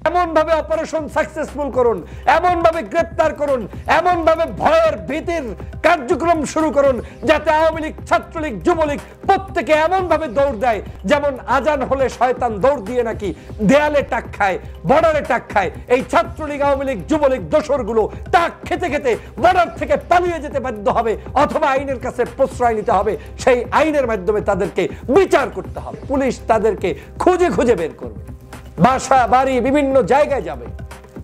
এমন ভাবে operation successful করুন, এমন ভাবে গ্রেফতার করুন, এমন ভাবে ভয়ের ভীতির কার্যক্রম শুরু করুন যাতে আওয়ামী লীগ, ছাত্রলীগ, যুবলীগ প্রত্যেকে এমন ভাবে দৌড় দেয় যেমন আজান হলে শয়তান দৌড় দিয়ে নাকি দেয়ালে টাক খায়, বর্ডারে টাক খায়। এই ছাত্রলীগ, আওয়ামী লীগ, যুবলীগ দোসরগুলো টাক খেতে খেতে বর্ডার থেকে পালিয়ে যেতে বাধ্য হবে অথবা আইনের কাছে প্রশ্রয় নিতে হবে। সেই আইনের মাধ্যমে তাদেরকে বিচার করতে হবে। পুলিশ তাদেরকে খুঁজে খুঁজে বের করবে, বাসা বাড়ি বিভিন্ন জায়গায় যাবে।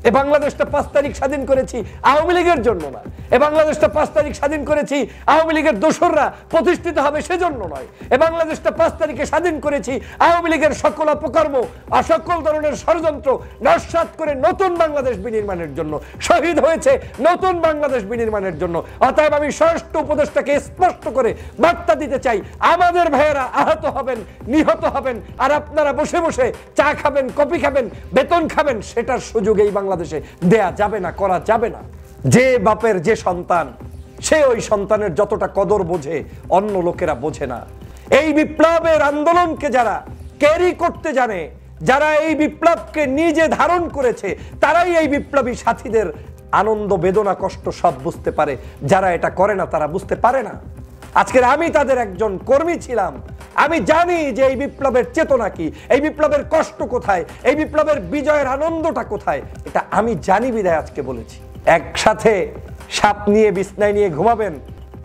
এ বাংলাদেশটা 5 তারিখ স্বাধীন করেছি আওয়ামী লীগের জন্য না, এ বাংলাদেশটা 5 তারিখ স্বাধীন করেছি আওয়ামী লীগের দোসররা প্রতিষ্ঠিত হবে সেজন্য নয়। এ বাংলাদেশটা 5 তারিখে স্বাধীন করেছি আওয়ামী লীগের সকল অপকর্ম আর সকল ধরনের ষড়যন্ত্র নস্যাৎ করে নতুন বাংলাদেশ বিনির্মাণের জন্য, শহীদ হয়েছে নতুন বাংলাদেশ বিনির্মাণের জন্য। অতএব আমি স্বরাষ্ট্র উপদেষ্টাকে স্পষ্ট করে বার্তা দিতে চাই, আমাদের ভাইয়েরা আহত হবেন, নিহত হবেন, আর আপনারা বসে বসে চা খাবেন, কফি খাবেন, বেতন খাবেন, সেটার সুযোগ এই বাংলাদেশে দেয়া যাবে না, করা যাবে না। যে বাপের যে সন্তান, সে ওই সন্তানের যতটা কদর বোঝে অন্য লোকেরা বোঝে না। এই বিপ্লবের আন্দোলনকে যারা ক্যারি করতে জানে, যারা এই বিপ্লবকে নিজে ধারণ করেছে, তারাই এই বিপ্লবী সাথীদের আনন্দ, বেদনা, কষ্ট সব বুঝতে পারে। যারা এটা করে না তারা বুঝতে পারে না। আজকের আমি তাদের একজন কর্মী ছিলাম, আমি জানি যে এই বিপ্লবের চেতনা কি, এই বিপ্লবের কষ্ট কোথায়, এই বিপ্লবের বিজয়ের আনন্দটা কোথায়, এটা আমি জানি বিধায় আজকে বলেছি। একসাথে সাপ নিয়ে বিছনায় নিয়ে ঘুমাবেন,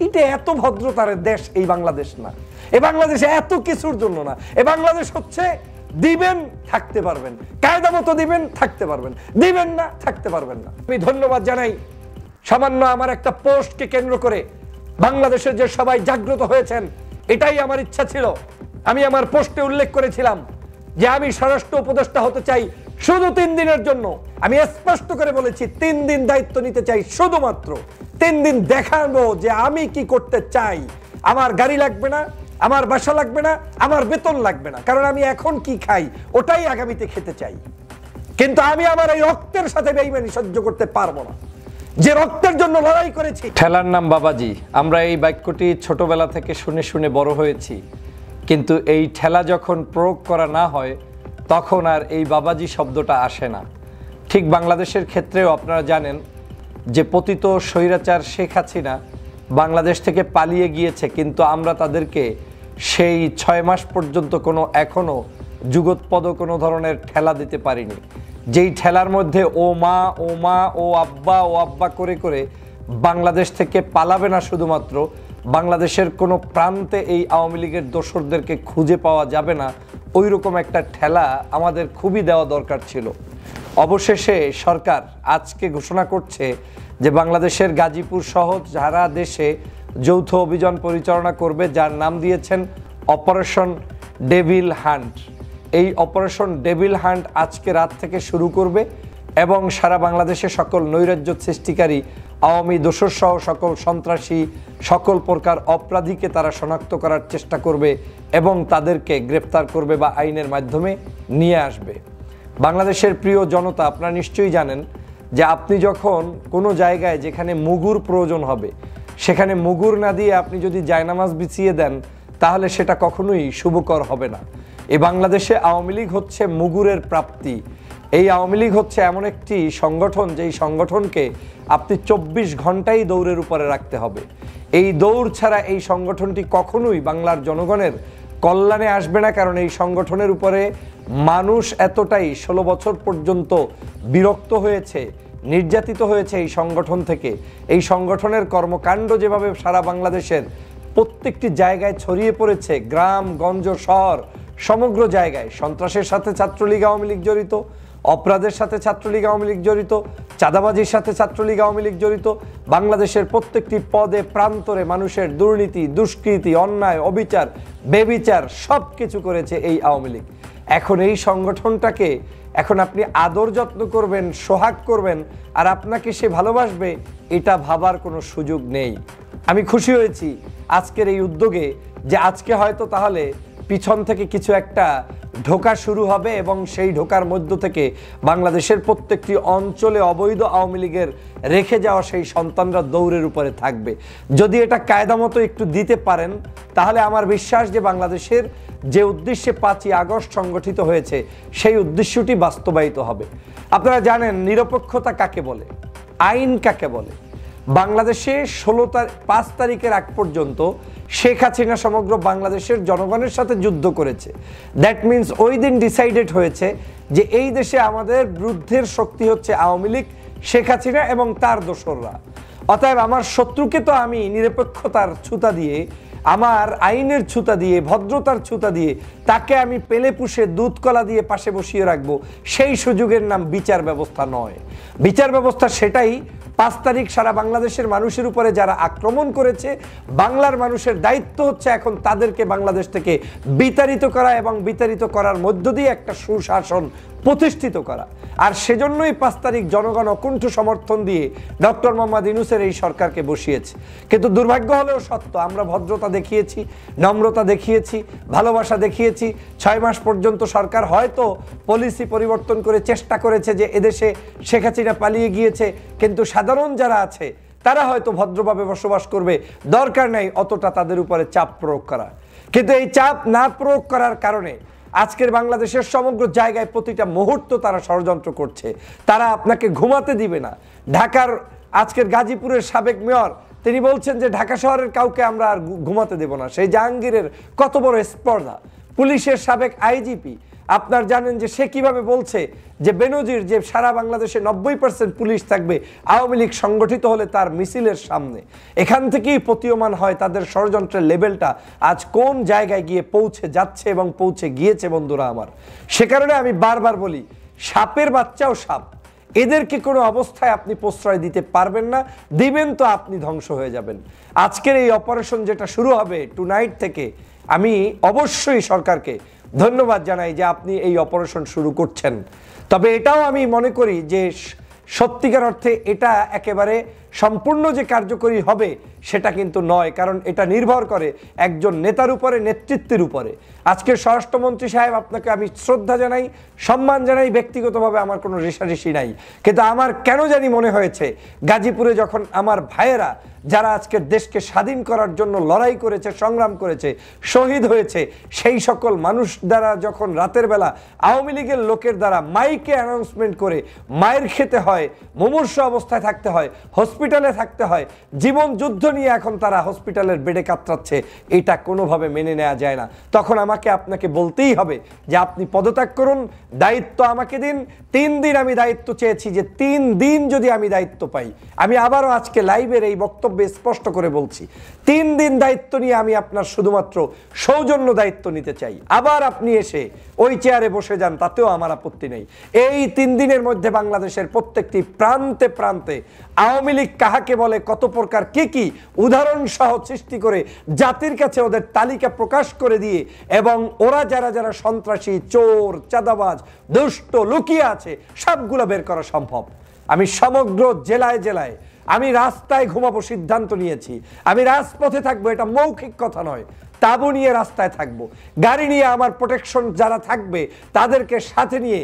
এটা এত ভদ্রতার দেশ এই বাংলাদেশ না। এই বাংলাদেশ এত কিছুর জন্য না। এই বাংলাদেশ হচ্ছে দিবেন থাকতে পারবেন, কায়দা মতো দিবেন থাকতে পারবেন, দিবেন না থাকতে পারবেন না। আমি ধন্যবাদ জানাই সামান্য আমার একটা পোস্টকে কেন্দ্র করে বাংলাদেশের যে সবাই জাগ্রত হয়েছেন। এটাই আমার ইচ্ছা ছিল। আমি আমার পোস্টে উল্লেখ করেছিলাম যে আমি স্বরাষ্ট্র উপদেষ্টা হতে চাই শুধু 3 দিনের জন্য। আমি স্পষ্ট করে বলেছি 3 দিন দায়িত্ব নিতে চাই, শুধুমাত্র 3 দিন দেখাবো যে আমি কি করতে চাই। আমার গাড়ি লাগবে না, আমার বাসা লাগবে না, আমার বেতন লাগবে না, কারণ আমি এখন কি খাই ওটাই আগামীতে খেতে চাই। কিন্তু আমি আমার এই রক্তের সাথে বেইমানি সহ্য করতে পারবো না, যে রক্তের জন্য লড়াই করেছি। ঠেলার নাম বাবাজি, আমরা এই বাক্যটি ছোটবেলা থেকে শুনে শুনে বড় হয়েছি, কিন্তু এই ঠেলা যখন প্রয়োগ করা না হয় তখন আর এই বাবাজি শব্দটা আসে না। ঠিক বাংলাদেশের ক্ষেত্রেও আপনারা জানেন যে পতিত স্বৈরাচার শেখ হাসিনা বাংলাদেশ থেকে পালিয়ে গিয়েছে, কিন্তু আমরা তাদেরকে সেই 6 মাস পর্যন্ত এখনো যুগোৎপদ কোনো ধরনের ঠেলা দিতে পারিনি। যেই ঠেলার মধ্যে ও মা ও মা ও আব্বা করে করে বাংলাদেশ থেকে পালাবে না, শুধুমাত্র বাংলাদেশের কোনো প্রান্তে এই আওয়ামী লীগের দোসরদেরকে খুঁজে পাওয়া যাবে না, ওই রকম একটা ঠেলা আমাদের খুবই দেওয়া দরকার ছিল। অবশেষে সরকার আজকে ঘোষণা করছে যে বাংলাদেশের গাজীপুর সহ সারা দেশে যৌথ অভিযান পরিচালনা করবে, যার নাম দিয়েছেন অপারেশন ডেভিল হান্ট। এই অপারেশন ডেভিল হান্ট আজকে রাত থেকে শুরু করবে এবং সারা বাংলাদেশে সকল নৈরাজ্য সৃষ্টিকারী আওয়ামী দোসর সহ সকল সন্ত্রাসী, সকল প্রকার অপরাধীকে তারা শনাক্ত করার চেষ্টা করবে এবং তাদেরকে গ্রেপ্তার করবে বা আইনের মাধ্যমে নিয়ে আসবে। বাংলাদেশের প্রিয় জনতা, আপনারা নিশ্চয়ই জানেন যে আপনি যখন কোনো জায়গায় যেখানে মুগুর প্রয়োজন হবে সেখানে মুগুর না দিয়ে আপনি যদি জায়নামাজ বিছিয়ে দেন তাহলে সেটা কখনোই শুভকর হবে না। এই বাংলাদেশে আওয়ামী লীগ হচ্ছে মুগুরের প্রাপ্তি। এই আওয়ামী লীগ হচ্ছে এমন একটি সংগঠন যেই সংগঠনকে আপনি 24 ঘন্টাই দৌড়ের উপরে রাখতে হবে। এই দৌড় ছাড়া এই সংগঠনটি কখনোই বাংলার জনগণের কল্যাণে আসবে না, কারণ এই সংগঠনের উপরে মানুষ এতটাই 16 বছর পর্যন্ত বিরক্ত হয়েছে, নির্যাতিত হয়েছে এই সংগঠন থেকে। এই সংগঠনের কর্মকাণ্ড যেভাবে সারা বাংলাদেশের প্রত্যেকটি জায়গায় ছড়িয়ে পড়েছে, গ্রাম গঞ্জ শহর সমগ্র জায়গায় সন্ত্রাসের সাথে ছাত্রলীগ আওয়ামী লীগ জড়িত, অপরাধের সাথে ছাত্রলীগ আওয়ামী লীগ জড়িত, চাঁদাবাজির সাথে ছাত্রলীগ আওয়ামী লীগ জড়িত। বাংলাদেশের প্রত্যেকটি পদে প্রান্তরে মানুষের দুর্নীতি, দুষ্কৃতি, অন্যায়, অবিচার, বেবিচার সব কিছু করেছে এই আওয়ামী লীগ। এখন এই সংগঠনটাকে এখন আপনি আদর যত্ন করবেন, সোহাগ করবেন, আর আপনাকে সে ভালোবাসবে, এটা ভাবার কোনো সুযোগ নেই। আমি খুশি হয়েছি আজকের এই উদ্যোগে যে আজকে হয়তো তাহলে পিছন থেকে কিছু একটা ঢোকা শুরু হবে এবং সেই ঢোকার মধ্য থেকে বাংলাদেশের প্রত্যেকটি অঞ্চলে অবৈধ আওয়ামী লীগের রেখে যাওয়া সেই সন্তানরা দৌড়ের উপরে থাকবে। যদি এটা কায়দা মতো একটু দিতে পারেন তাহলে আমার বিশ্বাস যে বাংলাদেশের যে উদ্দেশ্যে 5ই আগস্ট সংগঠিত হয়েছে সেই উদ্দেশ্যটি বাস্তবায়িত হবে। আপনারা জানেন নিরপেক্ষতা কাকে বলে, আইন কাকে বলে। বাংলাদেশে 5 তারিখের আগ পর্যন্ত শেখ হাসিনা সমগ্র বাংলাদেশের জনগণের সাথে যুদ্ধ করেছে। দ্যাট মিনস ওই দিন ডিসাইডেড হয়েছে যে এই দেশে আমাদের বিরুদ্ধের শক্তি হচ্ছে আওয়ামী লীগ, শেখ হাসিনা এবং তার দোসররা। অতএব আমার শত্রুকে তো আমি নিরপেক্ষতার ছুতা দিয়ে, আমার আইনের ছুতা দিয়ে, ভদ্রতার ছুতা দিয়ে তাকে আমি পেলে পুষে দুধ কলা দিয়ে পাশে বসিয়ে রাখবো, সেই সুযোগের নাম বিচার ব্যবস্থা নয়। বিচার ব্যবস্থা সেটাই 5 তারিখ সারা বাংলাদেশের মানুষের উপরে যারা আক্রমণ করেছে, বাংলার মানুষের দায়িত্ব হচ্ছে এখন তাদেরকে বাংলাদেশ থেকে বিতাড়িত করা এবং বিতাড়িত করার মধ্য দিয়ে একটা সুশাসন প্রতিষ্ঠিত করা। আর সেজন্যই 5 তারিখ জনগণ অকুণ্ঠ সমর্থন দিয়ে ডক্টর মোহাম্মদ ইউনূসের এই সরকারকে বসিয়েছে। কিন্তু দুর্ভাগ্য হলেও সত্য, আমরা ভদ্রতা দেখিয়েছি, নম্রতা দেখিয়েছি, ভালোবাসা দেখিয়েছি। 6 মাস পর্যন্ত সরকার হয়তো পলিসি পরিবর্তন করে চেষ্টা করেছে যে এদেশে শেখ হাসিনা পালিয়ে গিয়েছে, কিন্তু সাধারণ যারা আছে তারা হয়তো ভদ্রভাবে বসবাস করবে, দরকার নেই অতটা তাদের উপরে চাপ প্রয়োগ করা। কিন্তু এই চাপ না প্রয়োগ করার কারণে আজকের বাংলাদেশের সমগ্র জায়গায় প্রতিটা মুহূর্ত তারা ষড়যন্ত্র করছে। তারা আপনাকে ঘুমাতে দিবে না। ঢাকার আজকের গাজীপুরের সাবেক মেয়র তিনি বলছেন যে ঢাকা শহরের কাউকে আমরা আর ঘুমাতে দেব না। সেই জাহাঙ্গীরের কত বড় স্পর্ধা। পুলিশের সাবেক আইজিপি আপনার জানেন যে সে কিভাবে বলছে যে বেনজির যে সারা বাংলাদেশে 90% পুলিশ থাকবে আওয়ামী লীগ সংগঠিত হলে তার মিছিলের সামনে। এখান থেকেই প্রতীয়মান হয় তাদের ষড়যন্ত্রের লেভেলটা আজ কোন জায়গায় গিয়ে পৌঁছে যাচ্ছে এবং পৌঁছে গিয়েছে বন্ধুরা আমার। সে কারণে আমি বারবার বলি, সাপের বাচ্চাও সাপ, এদেরকে কোনো অবস্থায় আপনি প্রশ্রয় দিতে পারবেন না। দিবেন তো আপনি ধ্বংস হয়ে যাবেন। আজকের এই অপারেশন যেটা শুরু হবে টুনাইট থেকে, আমি অবশ্যই সরকারকে ধন্যবাদ জানাই যে আপনি এই অপারেশন শুরু করছেন। তবে এটাও আমি মনে করি যে সত্যিকার অর্থে এটা একেবারে সম্পূর্ণ যে কার্যকরী হবে সেটা কিন্তু নয়, কারণ এটা নির্ভর করে একজন নেতার উপরে, নেতৃত্বের উপরে। আজকে স্বরাষ্ট্রমন্ত্রী সাহেব আপনাকে আমি শ্রদ্ধা জানাই, সম্মান জানাই, ব্যক্তিগতভাবে আমার কোনো রেষারেষি নাই। কিন্তু আমার কেন জানি মনে হয়েছে গাজীপুরে যখন আমার ভাইয়েরা যারা আজকের দেশকে স্বাধীন করার জন্য লড়াই করেছে, সংগ্রাম করেছে, শহীদ হয়েছে, সেই সকল মানুষ দ্বারা যখন রাতের বেলা আওয়ামী লীগের লোকের দ্বারা মাইকে অ্যানাউন্সমেন্ট করে মায়ের খেতে হয়, মুমূর্ষ অবস্থায় থাকতে হয়, হসপিটালে থাকতে হয়, জীবন যুদ্ধ নিয়ে এখন তারা হসপিটালের বেডে কাতরাচ্ছে, এটা কোনোভাবে মেনে নেওয়া যায় না। তখন আমাকে আপনাকে বলতেই হবে যে আপনি পদত্যাগ করুন, দায়িত্ব আমাকে দিন। 3 দিন আমি দায়িত্ব চেয়েছি, যে 3 দিন যদি আমি দায়িত্ব পাই, আমি আবারও আজকে লাইভের এই বক্তব্যে স্পষ্ট করে বলছি, 3 দিন দায়িত্ব নিয়ে আমি আপনার শুধুমাত্র সৌজন্য দায়িত্ব নিতে চাই। আবার আপনি এসে ওই চেয়ারে বসে যান, তাতেও আমার আপত্তি নেই। এই 3 দিনের মধ্যে বাংলাদেশের প্রত্যেকটি প্রান্তে প্রান্তে আওয়ামী লীগ কাহাকে বলে, কত প্রকার কি উদাহরণ সহ সৃষ্টি করে জাতির কাছে ওদের তালিকা প্রকাশ করে দিয়ে, এবং ওরা যারা যারা সন্ত্রাসী, চোর, চাঁদাবাজ, দুষ্ট লুকিয়ে আছে সবগুলো বের করা সম্ভব। আমি সমগ্র জেলায় জেলায় আমি রাস্তায় ঘুমাবো সিদ্ধান্ত নিয়েছি। আমি রাজপথে থাকবো, এটা মৌখিক কথা নয়। তাঁবু নিয়ে রাস্তায় থাকবো, গাড়ি নিয়ে আমার প্রোটেকশন যারা থাকবে তাদেরকে সাথে নিয়ে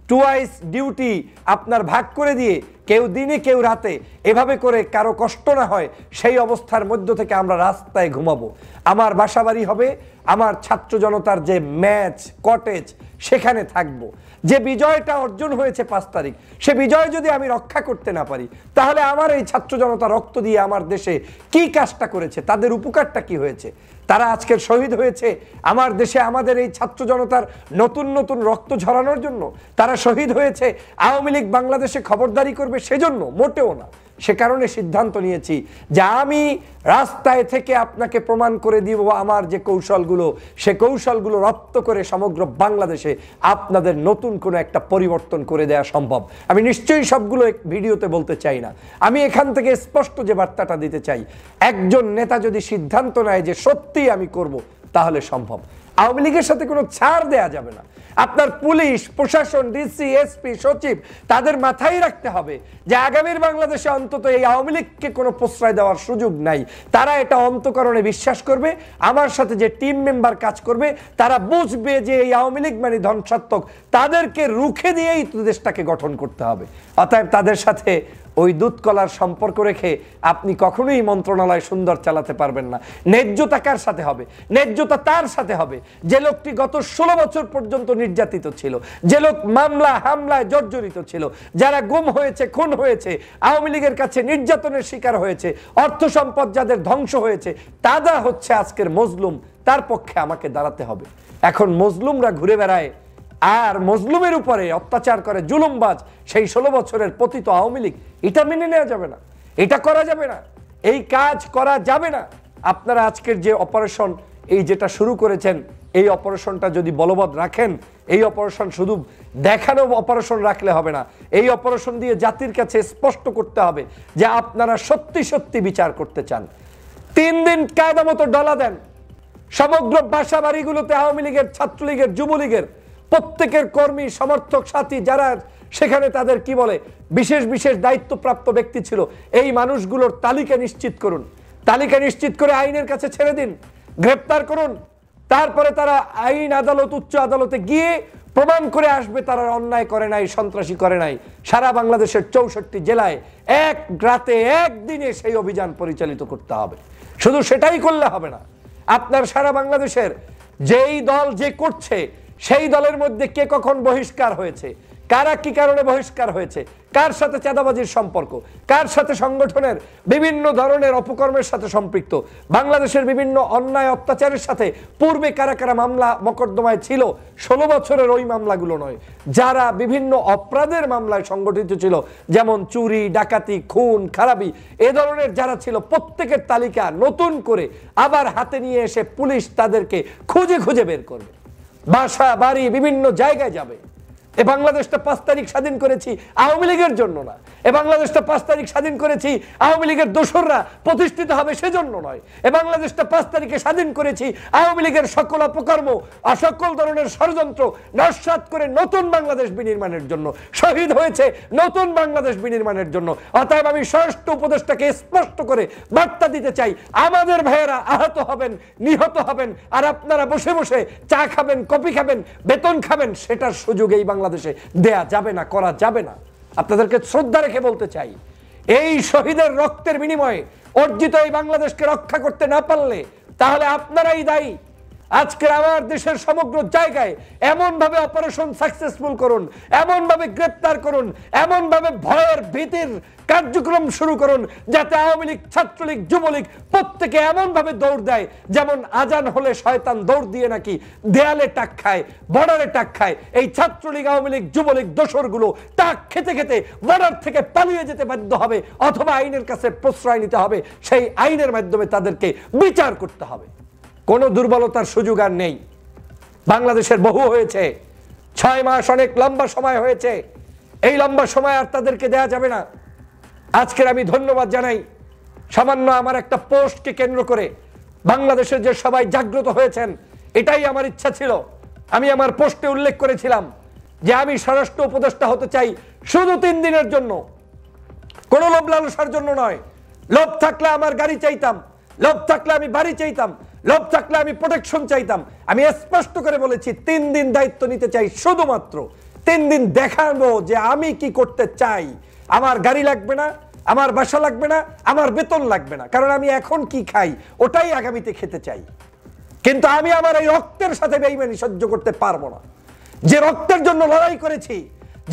টুয়াইস ডিউটি আপনার ভাগ করে দিয়ে, কেউ দিনে কেউ রাতে, এভাবে করে কারো কষ্ট না হয় সেই অবস্থার মধ্য থেকে আমরা রাস্তায় ঘুমাবো। আমার বাসাবাড়ি হবে আমার ছাত্র জনতার যে ম্যাচ কটেজ, সেখানে থাকবো। যে বিজয়টা অর্জন হয়েছে 5 তারিখ, সে বিজয় যদি আমি রক্ষা করতে না পারি, তাহলে আমার এই ছাত্র জনতা রক্ত দিয়ে আমার দেশে কি কাজটা করেছে, তাদের উপকারটা কি হয়েছে? তারা আজকের শহীদ হয়েছে আমার দেশে আমাদের এই ছাত্র জনতার নতুন নতুন রক্ত ঝরানোর জন্য। তারা শহীদ হয়েছে আওয়ামী লীগ বাংলাদেশে খবরদারি করবে সেজন্য, মোটেও না। সে কারণে সিদ্ধান্ত নিয়েছি যে আমি রাস্তায় থেকে আপনাকে প্রমাণ করে দিব আমার যে কৌশলগুলো, সে কৌশলগুলো রপ্ত করে সমগ্র বাংলাদেশে আপনাদের নতুন কোনো একটা পরিবর্তন করে দেওয়া সম্ভব। আমি নিশ্চয়ই সবগুলো ভিডিওতে বলতে চাই না। আমি এখান থেকে স্পষ্ট যে বার্তাটা দিতে চাই, একজন নেতা যদি সিদ্ধান্ত নেয় যে সত্যিই আমি করব, তাহলে সম্ভব। আওয়ামী লীগের সাথে কোনো ছাড় দেয়া যাবে না। আপনার পুলিশ প্রশাসন, ডিসি, এসপি, সচিব, তাদের মাথায় রাখতে হবে যে আগামীর বাংলাদেশে অন্তত এই আওয়ামী লীগকে কোনো প্রশ্রয় দেওয়ার সুযোগ নাই। তারা এটা অন্তঃকরণে বিশ্বাস করবে। আমার সাথে যে টিম মেম্বার কাজ করবে তারা বুঝবে যে এই আওয়ামী লীগ মানে ধ্বংসাত্মক, তাদেরকে রুখে দিয়েই দেশটাকে গঠন করতে হবে। অতএব তাদের সাথে ওই দুধ কলার সম্পর্ক রেখে আপনি কখনোই মন্ত্রণালয় সুন্দর চালাতে পারবেন না। ন্যায্যতা কার সাথে হবে? ন্যায্যতা তার সাথে হবে যে লোকটি গত 16 বছর পর্যন্ত নির্যাতিত ছিল, যে লোক মামলা হামলায় জর্জরিত ছিল, যারা গুম হয়েছে, খুন হয়েছে, আওয়ামী লীগের কাছে নির্যাতনের শিকার হয়েছে, অর্থ সম্পদ যাদের ধ্বংস হয়েছে, তারা হচ্ছে আজকের মজলুম। তার পক্ষে আমাকে দাঁড়াতে হবে। এখন মজলুমরা ঘুরে বেড়ায় আর মজলুমের উপরে অত্যাচার করে জুলুমবাজ সেই 16 বছরের পতিত আওয়ামী লীগ। এটা মেনে নেওয়া যাবে না, এটা করা যাবে না, এই কাজ করা যাবে না। আপনারা আজকের যে অপারেশন এই যেটা শুরু করেছেন, এই অপারেশনটা যদি বলবৎ রাখেন, এই অপারেশন শুধু দেখানো অপারেশন রাখলে হবে না, এই অপারেশন দিয়ে জাতির কাছে স্পষ্ট করতে হবে যে আপনারা সত্যি সত্যি বিচার করতে চান। 3 দিন কায়দা মতো ডলা দেন, সমগ্র বাসা বাড়িগুলোতে আওয়ামী লীগের, ছাত্রলীগের, যুবলীগের প্রত্যেকের কর্মী, সমর্থক, সাথী যারা সেখানে তাদের কি বলে বিশেষ বিশেষ দায়িত্বপ্রাপ্ত ব্যক্তি ছিল, এই মানুষগুলোর তালিকা নিশ্চিত করুন। তালিকা নিশ্চিত করে আইনের কাছে ছেড়ে দিন, গ্রেপ্তার করুন। তারপরে তারা আইন আদালত, উচ্চ আদালতে গিয়ে প্রমাণ করে আসবে তারা অন্যায় করে নাই, সন্ত্রাসী করে নাই। সারা বাংলাদেশের 64 জেলায় এক রাতে একদিনে সেই অভিযান পরিচালিত করতে হবে। শুধু সেটাই করলে হবে না, আপনার সারা বাংলাদেশের যেই দল যে করছে সেই দলের মধ্যে কে কখন বহিষ্কার হয়েছে, কারা কি কারণে বহিষ্কার হয়েছে, কার সাথে চাঁদাবাজির সম্পর্ক, কার সাথে সংগঠনের বিভিন্ন ধরনের অপকর্মের সাথে সম্পৃক্ত, বাংলাদেশের বিভিন্ন অন্যায় অত্যাচারের সাথে পূর্বে কারা কারা মামলা মকদ্দমায় ছিল, 16 বছরের ওই মামলাগুলো নয়, যারা বিভিন্ন অপরাধের মামলায় সংগঠিত ছিল, যেমন চুরি, ডাকাতি, খুন, খারাপি, এ ধরনের যারা ছিল প্রত্যেকের তালিকা নতুন করে আবার হাতে নিয়ে এসে পুলিশ তাদেরকে খুঁজে খুঁজে বের করবে, বাসা বাড়ি বিভিন্ন জায়গায় যাবে। এ বাংলাদেশটা 5 তারিখ স্বাধীন করেছি আওয়ামী লীগের জন্য না, এ বাংলাদেশটা 5 তারিখ স্বাধীন করেছি আওয়ামী লীগের দোসররা প্রতিষ্ঠিত হবে সেজন্য নয়, এ বাংলাদেশটা 5 তারিখে স্বাধীন করেছি আওয়ামী লীগের সকল অপকর্ম, সকল ধরনের ষড়যন্ত্র নস্যাৎ করে নতুন বাংলাদেশ বিনির্মাণের জন্য, শহীদ হয়েছে নতুন বাংলাদেশ বিনির্মাণের জন্য। অতএব আমি স্বরাষ্ট্র উপদেষ্টাকে স্পষ্ট করে বার্তা দিতে চাই, আমাদের ভাইয়েরা আহত হবেন, নিহত হবেন, আর আপনারা বসে বসে চা খাবেন, কফি খাবেন, বেতন খাবেন, সেটার সুযোগ এই বাংলাদেশে দেয়া যাবে না, করা যাবে না। আপনাদেরকে শ্রদ্ধা রেখে বলতে চাই, এই শহীদের রক্তের বিনিময়ে অর্জিত এই বাংলাদেশকে রক্ষা করতে না পারলে তাহলে আপনারাই দায়ী। আজকের আমার দেশের সমগ্র জায়গায় এমন ভাবে অপারেশন সাকসেসফুল করুন, এমন ভাবে গ্রেপ্তার করুন, এমন ভাবে ভয়ের ভীতির কার্যক্রম শুরু করুন যাতে আওয়ামী লীগ, ছাত্রলীগ, যুবলীগ প্রত্যেকে এমন ভাবে দৌড় দেয় যেমন আজান হলে শয়তান দৌড় দিয়ে নাকি দেয়ালে টাক খায়, বর্ডারে টাক খায়। এই ছাত্রলীগ, আওয়ামী লীগ, যুবলীগ দোসরগুলো টাক খেতে খেতে বর্ডার থেকে পালিয়ে যেতে বাধ্য হবে, অথবা আইনের কাছে প্রশ্রয় নিতে হবে, সেই আইনের মাধ্যমে তাদেরকে বিচার করতে হবে। কোনো দুর্বলতার সুযোগ আর নেই। বাংলাদেশের বহু হয়েছে, 6 মাস অনেক লম্বা সময় হয়েছে, এই লম্বা সময় আর তাদেরকে দেয়া যাবে না। আজকের আমি ধন্যবাদ জানাই সামান্য আমার একটা পোস্টকে কেন্দ্র করে বাংলাদেশের যে সবাই জাগ্রত হয়েছেন, এটাই আমার ইচ্ছা ছিল। আমি আমার পোস্টে উল্লেখ করেছিলাম যে আমি স্বরাষ্ট্র উপদেষ্টা হতে চাই শুধু 3 দিনের জন্য, কোনো লোভ লালসার জন্য নয়। লোভ থাকলে আমার গাড়ি চাইতাম, লোভ থাকলে আমি বাড়ি চাইতাম, লোভ থাকলে আমি প্রোটেকশন চাইতাম। আমি স্পষ্ট করে বলেছি 3 দিন দায়িত্ব নিতে চাই, শুধুমাত্র 3 দিন দেখাবো যে আমি কি করতে চাই। আমার গাড়ি লাগবে না, আমার বাসা লাগবে না, আমার বেতন লাগবে না, কারণ আমি এখন কি খাই ওটাই আগামীতে খেতে চাই। কিন্তু আমি আমার এই রক্তের সাথে বেইমানি সহ্য করতে পারবো না। যে রক্তের জন্য লড়াই করেছি,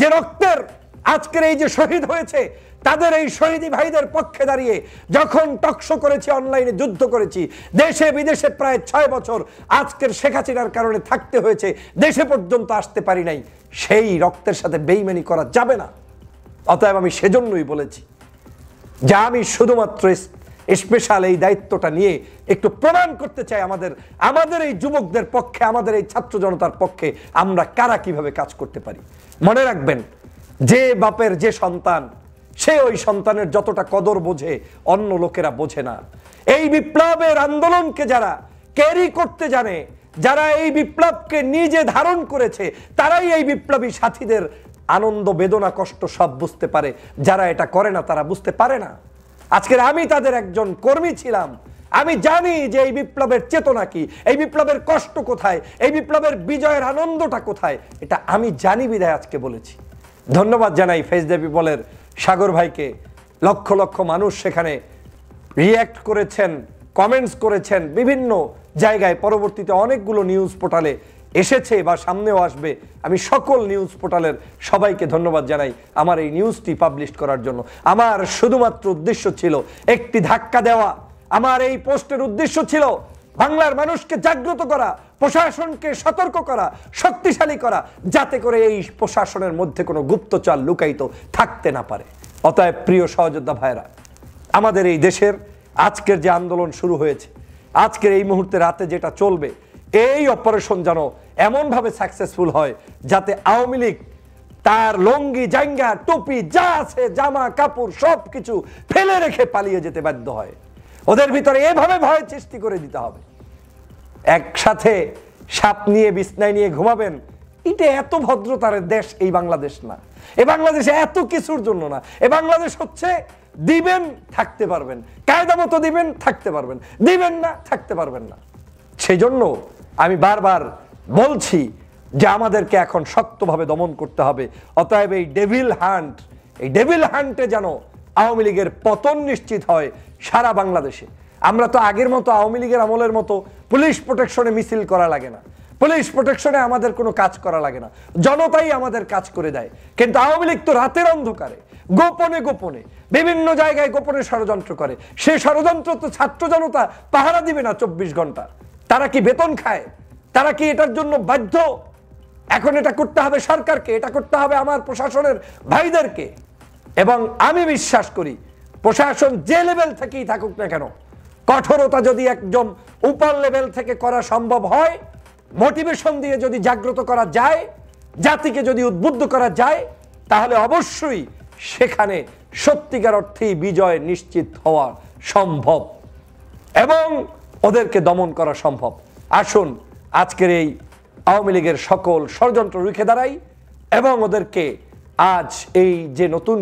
যে রক্তের আজকের এই যে শহীদ হয়েছে, তাদের এই শহীদি ভাইদের পক্ষে দাঁড়িয়ে যখন টকশো করেছি, অনলাইনে যুদ্ধ করেছি, দেশে বিদেশে প্রায় 6 বছর আজকের শেখ হাসিনার কারণে থাকতে হয়েছে, দেশে পর্যন্ত আসতে পারি নাই, সেই রক্তের সাথে বেইমানি করা যাবে না। অতএব আমি সেজন্যই বলেছি যে আমি শুধুমাত্র স্পেশাল এই দায়িত্বটা নিয়ে একটু প্রমাণ করতে চাই আমাদের এই যুবকদের পক্ষে, আমাদের এই ছাত্র জনতার পক্ষে আমরা কারা কিভাবে কাজ করতে পারি। মনে রাখবেন, যে বাপের যে সন্তান, সে ওই সন্তানের যতটা কদর বোঝে অন্য লোকেরা বোঝে না। এই বিপ্লবের আন্দোলনকে যারা ক্যারি করতে জানে, যারা এই বিপ্লবকে নিজে ধারণ করেছে, তারাই এই বিপ্লবী সাথীদের আনন্দ, বেদনা, কষ্ট সব বুঝতে পারে। যারা এটা করে না তারা বুঝতে পারে না। আজকের আমি তাদের একজন কর্মী ছিলাম, আমি জানি যে এই বিপ্লবের চেতনা কি, এই বিপ্লবের কষ্ট কোথায়, এই বিপ্লবের বিজয়ের আনন্দটা কোথায়, এটা আমি জানি বিধায় আজকে বলেছি। ধন্যবাদ জানাই ফেস দ্য পিপলের সাগর ভাইকে, লক্ষ লক্ষ মানুষ সেখানে রিয়্যাক্ট করেছেন, কমেন্টস করেছেন বিভিন্ন জায়গায়। পরবর্তীতে অনেকগুলো নিউজ পোর্টালে এসেছে বা সামনেও আসবে। আমি সকল নিউজ পোর্টালের সবাইকে ধন্যবাদ জানাই আমার এই নিউজটি পাবলিশ করার জন্য। আমার শুধুমাত্র উদ্দেশ্য ছিল একটি ধাক্কা দেওয়া। আমার এই পোস্টের উদ্দেশ্য ছিল বাংলার মানুষকে জাগ্রত করা, প্রশাসনকে সতর্ক করা, শক্তিশালী করা, যাতে করে এই প্রশাসনের মধ্যে কোনো গুপ্তচর লুকায়িত থাকতে না পারে। অতএব প্রিয় সহযোদ্ধা ভাইরা, আমাদের এই দেশের আজকের যে আন্দোলন শুরু হয়েছে, আজকের এই মুহূর্তে রাতে যেটা চলবে, এই অপারেশন যেন এমনভাবে সাকসেসফুল হয় যাতে আওয়ামী লীগ তার লঙ্গি, জাঙ্গা, টুপি যা আছে, জামা কাপড় সব কিছু ফেলে রেখে পালিয়ে যেতে বাধ্য হয়। ওদের ভিতরে এভাবে ভয় সৃষ্টি করে দিতে হবে। একসাথে সাপ নিয়ে বিছনায় নিয়ে ঘুমাবেন, এটা এত ভদ্রতার দেশ এই বাংলাদেশ না। এ বাংলাদেশে এত কিছুর জন্য না। এ বাংলাদেশ হচ্ছে দিবেন থাকতে পারবেন, কায়দা মতো দিবেন থাকতে পারবেন, দিবেন না থাকতে পারবেন না। সেই জন্য আমি বারবার বলছি যে আমাদেরকে এখন শক্তভাবে দমন করতে হবে। অতএব এই ডেভিল হান্টে যেন আওয়ামী লীগের পতন নিশ্চিত হয় সারা বাংলাদেশে। আমরা তো আগের মতো আওয়ামী লীগের আমলের মতো পুলিশ প্রোটেকশনে মিছিল করা লাগে না, পুলিশ প্রোটেকশনে আমাদের কোনো কাজ করা লাগে না, জনতাই আমাদের কাজ করে দেয়। কিন্তু আওয়ামী লীগ তো রাতের অন্ধকারে গোপনে গোপনে বিভিন্ন জায়গায় গোপনে ষড়যন্ত্র করে। সেই ষড়যন্ত্র তো ছাত্র জনতা পাহারা দিবে না 24 ঘন্টা। তারা কি বেতন খায়? তারা কি এটার জন্য বাধ্য? এখন এটা করতে হবে সরকারকে, এটা করতে হবে আমার প্রশাসনের ভাইদেরকে। এবং আমি বিশ্বাস করি প্রশাসন যে লেভেল থেকেই থাকুক না কেন, কঠোরতা যদি একদম উপর লেভেল থেকে করা সম্ভব হয়, মোটিভেশন দিয়ে যদি জাগ্রত করা যায়, জাতিকে যদি উদ্বুদ্ধ করা যায়, তাহলে অবশ্যই সেখানে সত্যিকার অর্থেই বিজয় নিশ্চিত হওয়া সম্ভব এবং ওদেরকে দমন করা সম্ভব। আসুন আজকের এই আওয়ামী লীগের সকল ষড়যন্ত্র রুখে দাঁড়াই এবং ওদেরকে আজ এই যে নতুন